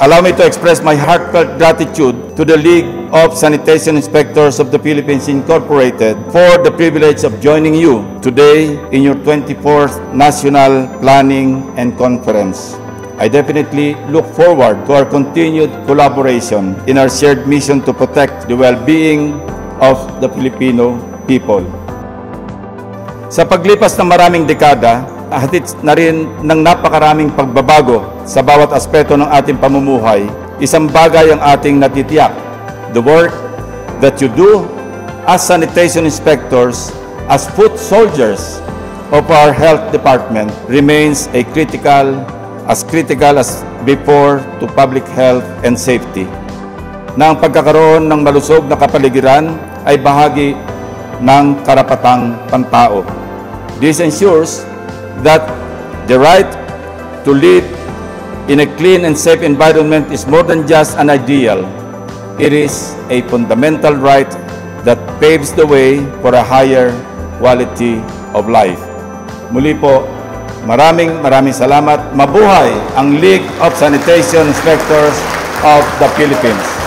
Allow me to express my heartfelt gratitude to the League of Sanitation Inspectors of the Philippines Incorporated for the privilege of joining you today in your 24th National Planning and Conference. I definitely look forward to our continued collaboration in our shared mission to protect the well-being of the Filipino people. Sa paglipas ng maraming dekada, hatid na rin ng napakaraming pagbabago sa bawat aspeto ng ating pamumuhay. Isang bagay ang ating natitiyak. The work that you do as sanitation inspectors, as foot soldiers of our health department remains as critical as before to public health and safety. Na ang pagkakaroon ng malusog na kapaligiran ay bahagi ng karapatang pantao. This ensures that the right to live in a clean and safe environment is more than just an ideal. It is a fundamental right that paves the way for a higher quality of life. Muli po, maraming salamat. Mabuhay ang League of Sanitation Inspectors of the Philippines.